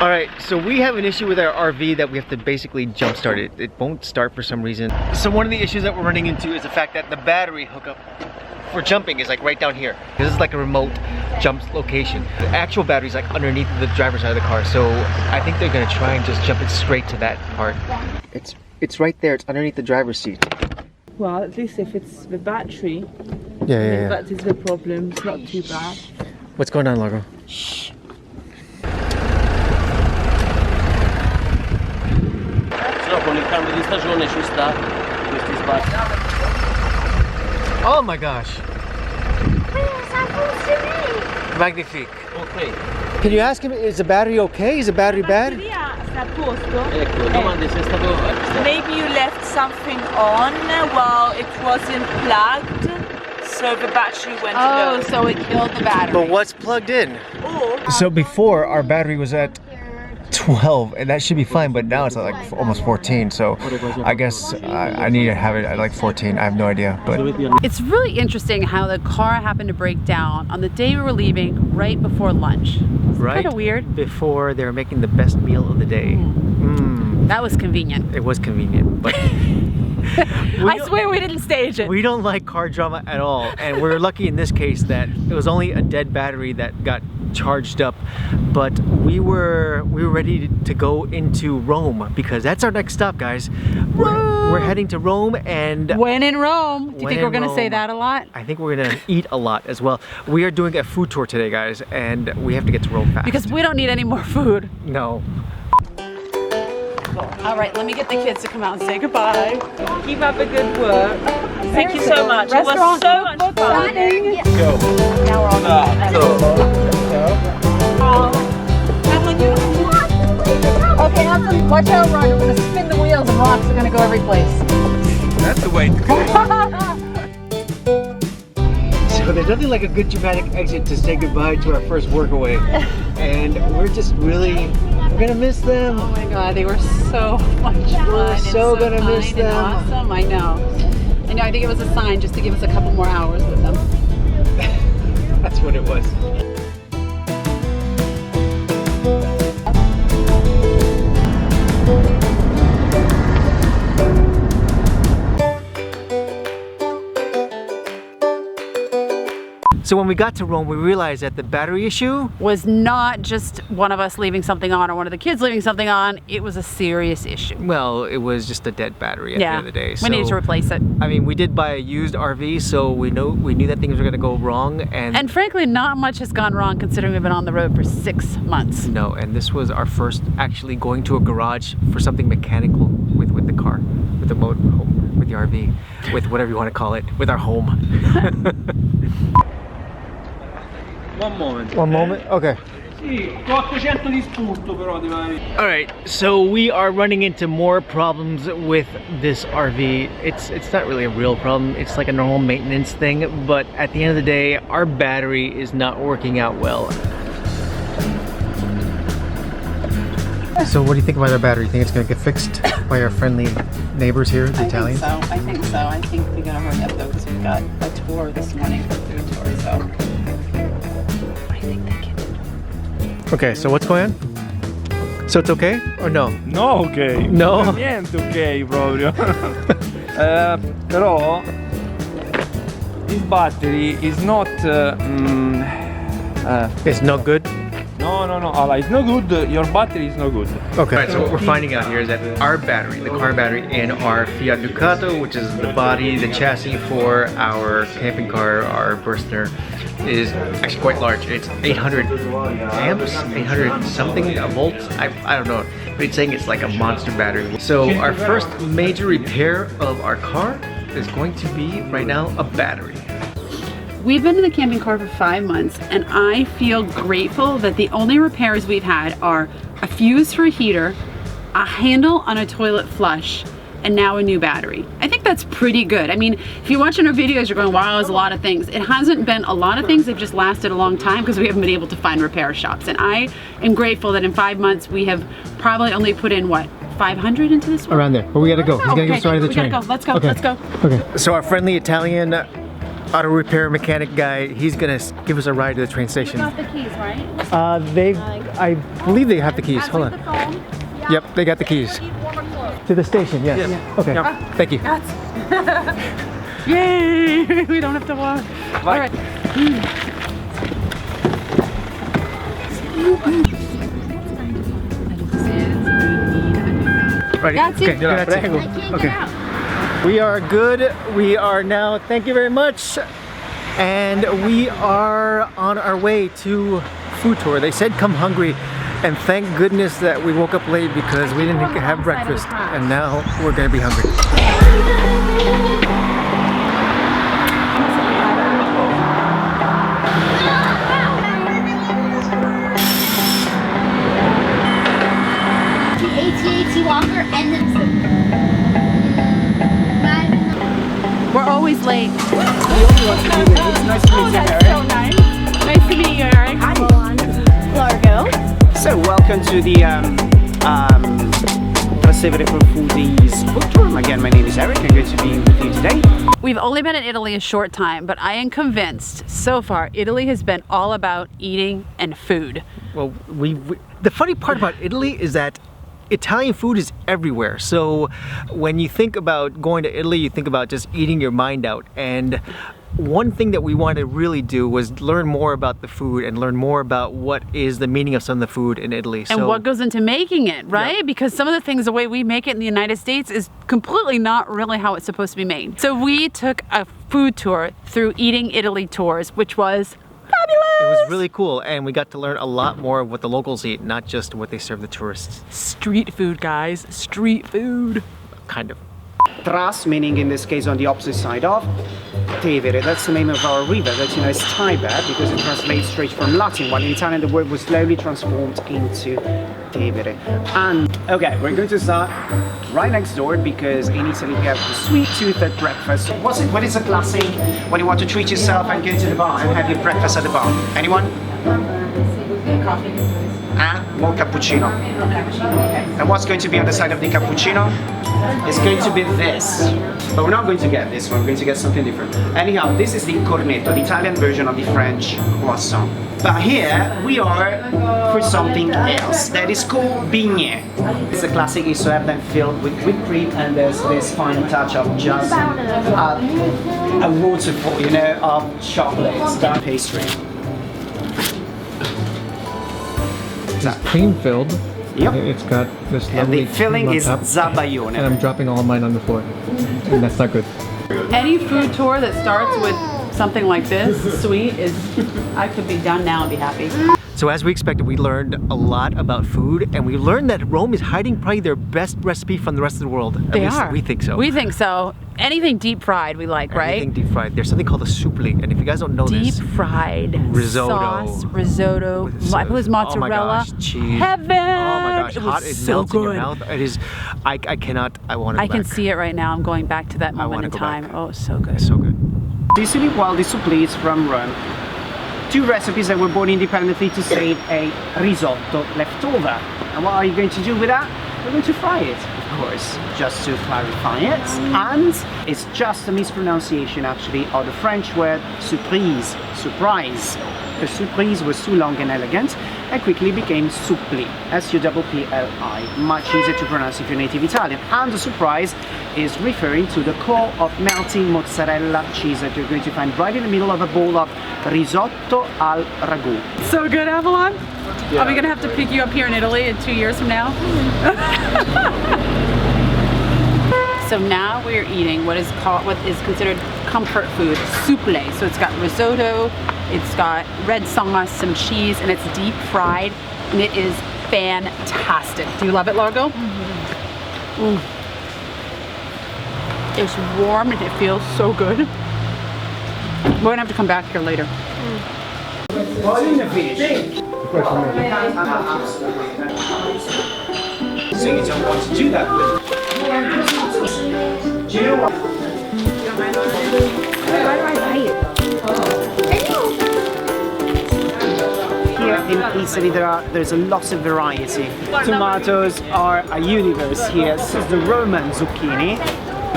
All right, so we have an issue with our RV that we have to basically jump start it. It won't start for some reason. So one of the issues that we're running into is the fact that the battery hookup for jumping is like right down here. This is like a remote jump location. The actual battery is like underneath the driver's side of the car. So I think they're gonna try and just jump it straight to that part. It's right there, it's underneath the driver's seat. Well, at least if it's the battery, Yeah. that is the problem. It's not too bad. What's going on, Largo? Shh. Con il cambio di stagione ci sta questi spazi. Oh my gosh. Magnifique. Ok. Can you ask him, is the battery okay? Is the battery bad? Ecco, domande se è stato... Maybe you left something on while it wasn't plugged, so the battery went low. Oh, so it killed the battery. But what's plugged in? So before our battery was at 12 and that should be fine, but now it's at like almost 14, so I guess I need to have it at like 14. I have no idea, but It's really interesting how the car happened to break down on the day we were leaving right before lunch. right Kind of weird. before they were making the best meal of the day. That was convenient. It was convenient, but I swear we didn't stage it. we don't like car drama at all, and we're lucky in this case that it was only a dead battery that got charged up, but we were ready to go into Rome because that's our next stop, guys. We're heading to Rome, and When in Rome. Do you When think in we're going to say Rome. that a lot? I think we're gonna eat a lot as well. We are doing a food tour today, guys, and we have to get to Rome fast. Because we don't need any more food. No. All right, let me get the kids to come out and say goodbye. Keep up the good work. Thank you so much. It was Restaurant so much fun. Now we're all Okay, Hudson, watch out, Ron. We're gonna spin the wheels and rocks are gonna go every place. That's the way to go. So there's nothing like a good dramatic exit to say goodbye to our first WorkAway, and we're just really, we're gonna miss them. Oh my God, they were so much fun. We're so gonna kind miss and them. Awesome, I know. I think it was a sign just to give us a couple more hours with them. That's what it was. So when we got to Rome, we realized that the battery issue Was not just one of us leaving something on or one of the kids leaving something on. It was a serious issue. well, it was just a dead battery at the end of the day. we needed to replace it. I mean, we did buy a used RV, so we knew that things were gonna go wrong, And frankly, not much has gone wrong considering we've been on the road for 6 months. no, and this was our first actually going to a garage for something mechanical with the car, with the motorhome, with the RV, with whatever you want to call it, with our home. One moment. One moment. Okay. Sì, 800 di spunto però deve avere. All right, so we are running into more problems with this RV. It's not really a real problem. It's like a normal maintenance thing, but at the end of the day, our battery is not working out well. So what do you think about our battery? You think it's gonna get fixed by our friendly neighbors here, the Italians? I think so. I think we gotta hurry up though because we've got a tour this morning, a food tour, so. I think they can. Okay, so what's going on? So it's okay or no? No, ok. No. Per niente ok proprio. Però this battery is not It's not good? no, Ala, it's no good. Your battery is no good. Okay. Alright, so what we're finding out here is that our battery, the car battery in our Fiat Ducato, which is the body, the chassis for our camping car, our Burstner, is actually quite large. It's 800 amps, 800 something volts. I don't know, but it's saying it's like a monster battery. So our first major repair of our car is going to be right now a battery. We've been in the camping car for 5 months and I feel grateful that the only repairs we've had are a fuse for a heater, a handle on a toilet flush, and now a new battery. I think that's pretty good. I mean, if you're watching our videos, you're going, wow, there's a lot of things. It hasn't been a lot of things, they've just lasted a long time because we haven't been able to find repair shops. And I am grateful that in 5 months we have probably only put in, what, 500 into this one? Around there, but we gotta go. He's gonna get started the train. We gotta go, let's go, Okay. let's go. Okay. So our friendly Italian auto repair mechanic guy. He's gonna give us a ride to the train station. You got the keys, right? I believe they have the keys. Hold on. Yep, they got the keys. To the station, yes. Yes. Okay, thank you. Yay! We don't have to walk. All right. Ready? That's it. Okay, that's it. Okay. We are good. We are now, thank you very much. And we are on our way to food tour. They said come hungry. And thank goodness that we woke up late because we didn't have breakfast. And now we're gonna be hungry. Walker and We're always late. It's nice to meet you, Eric. So nice. Nice to meet you, Eric. Avalon, Largo. So welcome to the Festival for Foodies book tour. Again, my name is Eric. I'm going to be with you today. We've only been in Italy a short time, but I am convinced so far Italy has been all about eating and food. Well, the funny part about Italy is that Italian food is everywhere. So when you think about going to Italy, you think about just eating your mind out. And one thing that we wanted to really do was learn more about the food and learn more about what is the meaning of some of the food in Italy. And what goes into making it, right? Yep. Because some of the things, the way we make it in the United States is completely not really how it's supposed to be made. So we took a food tour through Eating Italy tours, which was fabulous! It was really cool, and we got to learn a lot more of what the locals eat, not just what they serve the tourists. Street food, guys. Street food. Kind of. Tras, meaning in this case on the opposite side of Tevere. That's the name of our river that you know is Tiber because it translates straight from Latin, while in Italian the word was slowly transformed into Tevere. And okay, we're going to start right next door because in Italy we have the sweet tooth at breakfast. What is a classic when you want to treat yourself and go to the bar and have your breakfast at the bar? Anyone? More cappuccino. And what's going to be on the side of the cappuccino? It's going to be this. But we're not going to get this one, we're going to get something different. Anyhow, this is the cornetto, the Italian version of the French croissant. But here we are for something else that is called beignet. It's a classic, is to have them filled with whipped cream and there's this final touch of just a waterfall, you know, of chocolates, dark pastry. It's cream filled. Yep. It's got this And lovely the filling cream is on top, zabaione. and I'm dropping all of mine on the floor. And that's not good. Any food tour that starts with something like this, sweet, is, I could be done now and be happy. So as we expected, we learned a lot about food, and we learned that Rome is hiding probably their best recipe from the rest of the world. At least we think so. We think so. Anything deep fried we like, right? Anything deep fried. There's something called a supli, and if you guys don't know this, Deep fried risotto. sauce, risotto, with it was mozzarella. Oh my gosh, cheese. Heaven! Oh my gosh, It hot, was it so melts in your good. mouth. It is, I cannot, I want to I go can back. see it right now. I'm going back to that moment wanna in go time. back. Oh, so good. It's so good. Sicily, while the supli is from Rome, two recipes that were born independently to save a risotto leftover. And what are you going to do with that? We're going to fry it, of course, just to clarify it. And it's just a mispronunciation actually of the French word surprise, surprise. The surprise was too long and elegant and quickly became suppli, S-U-P-P-L-I, much easier to pronounce if you're native Italian. And the surprise is referring to the core of melting mozzarella cheese that you're going to find right in the middle of a bowl of risotto al ragù. So good, Avalon? Yeah. Are we gonna have to pick you up here in Italy in 2 years from now? So now we're eating what is considered comfort food, supple. So it's got risotto, it's got red sauce, some cheese, and it's deep fried, and it is fantastic. Do you love it, Largo? Mm-hmm. It's warm and it feels so good. We're gonna have to come back here later. So you don't want to do that with do you know what? Here in Italy there's a lot of variety. Tomatoes are a universe here. This is the Roman zucchini.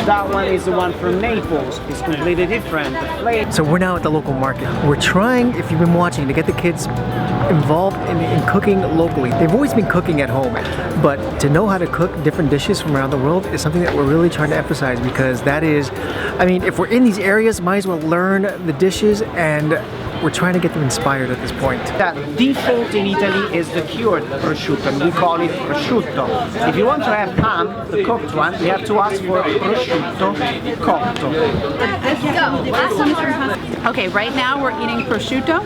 That one is the one from Naples. It's completely different. The flavor. So we're now at the local market. We're trying, if you've been watching, to get the kids involved in cooking locally. They've always been cooking at home, but to know how to cook different dishes from around the world is something that we're really trying to emphasize, because that is, I mean, if we're in these areas, might as well learn the dishes, and we're trying to get them inspired at this point. That default in Italy is the cured prosciutto, and we call it prosciutto. If you want to have ham, the cooked one, you have to ask for prosciutto cotto. Okay, right now we're eating prosciutto.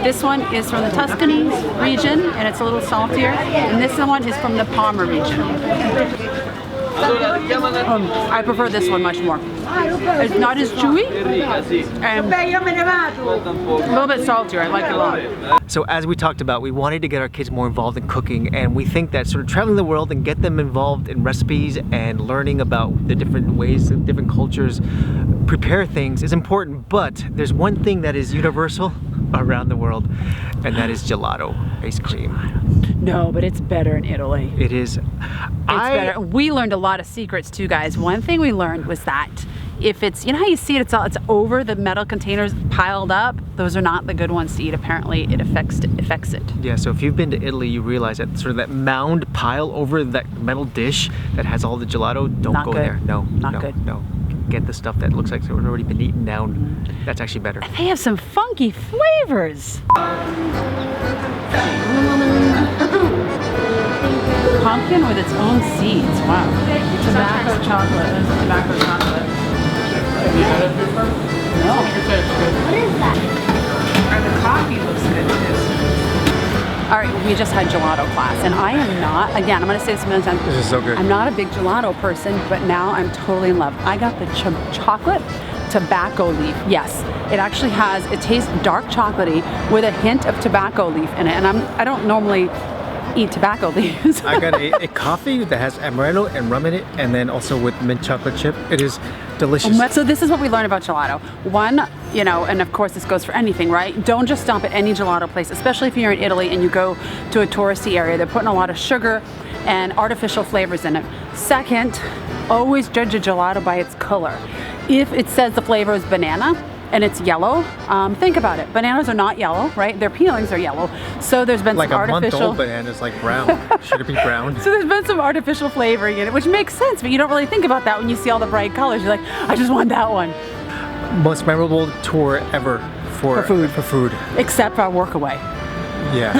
This one is from the Tuscany region, and it's a little saltier. And this one is from the Parma region. I prefer this one much more. It's not as chewy, and a little bit saltier. I like it a lot. So as we talked about, we wanted to get our kids more involved in cooking, and we think that sort of traveling the world and get them involved in recipes and learning about the different ways that different cultures prepare things is important. But there's one thing that is universal around the world, and that is gelato, ice cream. No, but it's better in Italy. It is. It's better. We learned a lot of secrets too, guys. One thing we learned was that if it's, you know how you see it, it's over the metal containers piled up, those are not the good ones to eat. Apparently it affects it. Yeah, so if you've been to Italy, you realize that sort of that mound pile over that metal dish that has all the gelato, don't Not go good. there. No, Not no, good. no. Get the stuff that looks like it's already been eaten down. That's actually better. They have some funky flavors. Pumpkin with its own seeds. Wow. Tobacco chocolate. This is tobacco chocolate. No. What is that? And the coffee looks good too. All right, we just had gelato class, and I am not, again, I'm gonna say this a million times. This is so good. I'm not a big gelato person, but now I'm totally in love. I got the chocolate tobacco leaf. Yes, it actually has, it tastes dark chocolatey with a hint of tobacco leaf in it, and I don't normally eat tobacco leaves. I got a coffee that has amaretto and rum in it, and then also with mint chocolate chip. It is delicious. So this is what we learned about gelato. One, you know, and of course this goes for anything, right? Don't just stop at any gelato place, especially if you're in Italy and you go to a touristy area. They're putting a lot of sugar and artificial flavors in it. Second, always judge a gelato by its color. If it says the flavor is banana and it's yellow, think about it. Bananas are not yellow, right? Their peelings are yellow. So there's been like some a artificial... month-old banana is like brown. Should it be brown? So there's been some artificial flavoring in it, which makes sense, but you don't really think about that when you see all the bright colors. You're like, I just want that one. Most memorable tour ever for food. For food. Except for our WorkAway. Yeah.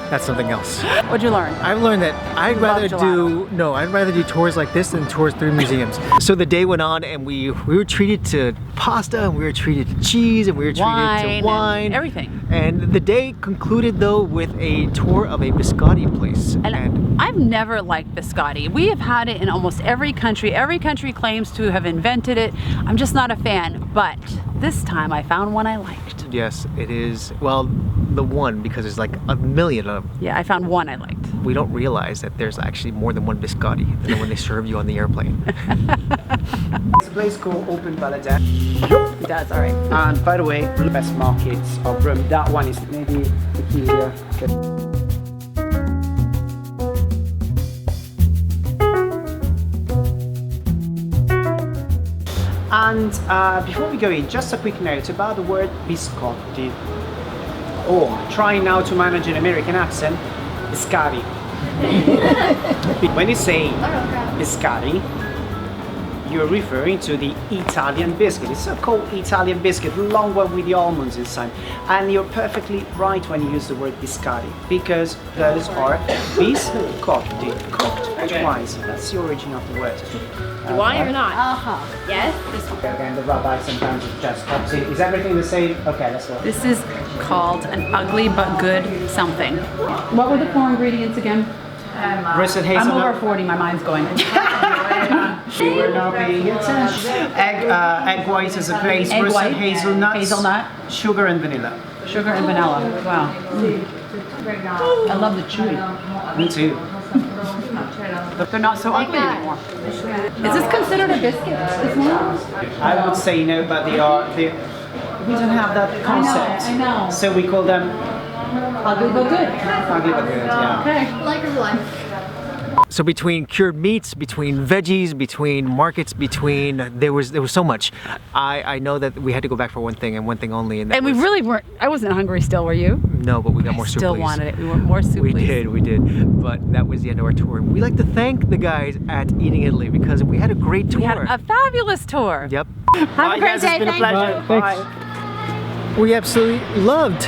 That's something else. What'd you learn? I've learned that I'd rather do tours like this than tours through museums. So the day went on, and we were treated to pasta, and we were treated to cheese, and we were treated to wine, and everything. And the day concluded though with a tour of a biscotti place. And I've never liked biscotti. We have had it in almost every country. Every country claims to have invented it. I'm just not a fan, but this time I found one I liked. Yes, it is, well, the one, because there's like a million of them. Yeah, I found one I liked. We don't realize that there's actually more than one biscotti than when they serve you on the airplane. It's a place called Open Baladan. It does, all right. And by the way, the best markets of Rome. That one is maybe here. And before we go in, just a quick note about the word biscotti. Or trying now to manage an American accent, biscotti. When you say biscotti, you're referring to the Italian biscuit. It's a called Italian biscuit, the long one with the almonds inside. And you're perfectly right when you use the word biscotti, because those are biscotti, cooked twice. That's the origin of the word. Why or not? Yes. Again, the rabbi sometimes just hops in. Is everything the same? Okay, let's go. This is called an ugly but good something. What were the 4 ingredients again? Roasted I'm hazelnut. over 40, my mind's going. You were not paying attention. Egg white as a base, Egg roasted white, hazelnuts, hazelnut, sugar and vanilla. sugar and vanilla. Wow. I love the chewy. Me too. They're not so ugly anymore. Is this considered a biscuit? This one? I would say no, but we don't have that concept. I know. So we call them Ugly but good. ugly but good, yeah. Okay. Like real life. So between cured meats, between veggies, between markets, there was so much. I know that we had to go back for one thing and one thing only, and that we really weren't. I wasn't hungry still, were you? No, but we got more soup. Still wanted it. We want more soup. We did. But that was the end of our tour. We like to thank the guys at Eating Italy because we had a great tour. We had a fabulous tour. Yep. Have a great day. It's been a pleasure. Thanks. We absolutely loved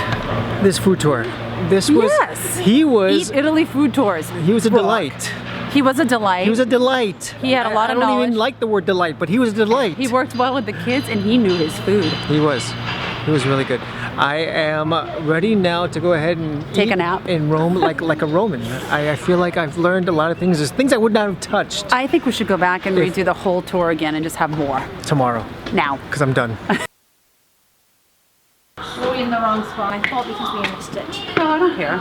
this food tour. This was. Yes. He was. Eat Italy food tours. He was a delight. He was a delight. He was a delight. He had a lot of knowledge. I don't knowledge. even like the word delight, but he was a delight. He worked well with the kids and he knew his food. He was. He was really good. I am ready now to go ahead and take eat a nap in Rome like a Roman. I feel like I've learned a lot of things. There's things I would not have touched. I think we should go back and redo the whole tour again and just have more. Tomorrow. Now. Because I'm done. We're in the wrong spot. I thought because we missed it. No, I don't care.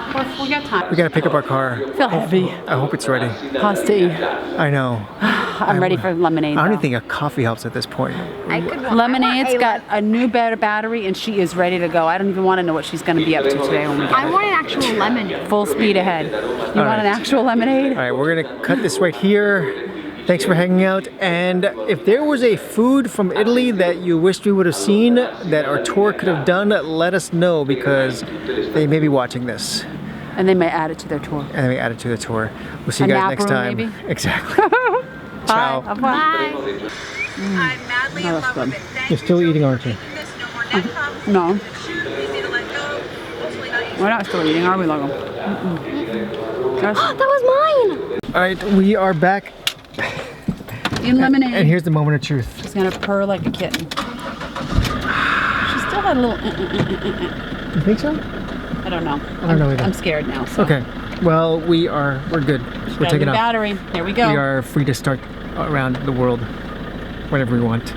We got time. We gotta pick up our car. I feel heavy. I hope it's ready. Pasty. I know. I'm ready for lemonade. I don't even think a coffee helps at this point. Lemonade's got a new battery and she is ready to go. I don't even want to know what she's going to be up to today when we get I want an actual lemonade. full speed ahead. You want an actual lemonade? All right, we're gonna cut this right here. Thanks for hanging out. And if there was a food from Italy that you wished we would have seen, that our tour could have done, let us know because they may be watching this. And they may add it to their tour. And then we add it to the tour. We'll see you A guys nap next room, time. maybe? Exactly. Bye. Ciao. Bye. Bye. I'm madly in love with it. Thank You're still you, eating, aren't you? This no more neck humps. No. Shoes, easy to let go. Hopefully not easy. We're not still eating, are we, Largo? That was mine. All right, we are back. In lemonade. And here's the moment of truth. She's gonna purr like a kitten. She still had a little. You think so? I don't know. I don't know either. I'm scared now. So. Okay. Well, we're good. We're taking off. Battery. Here we go. We are free to start around the world whenever we want.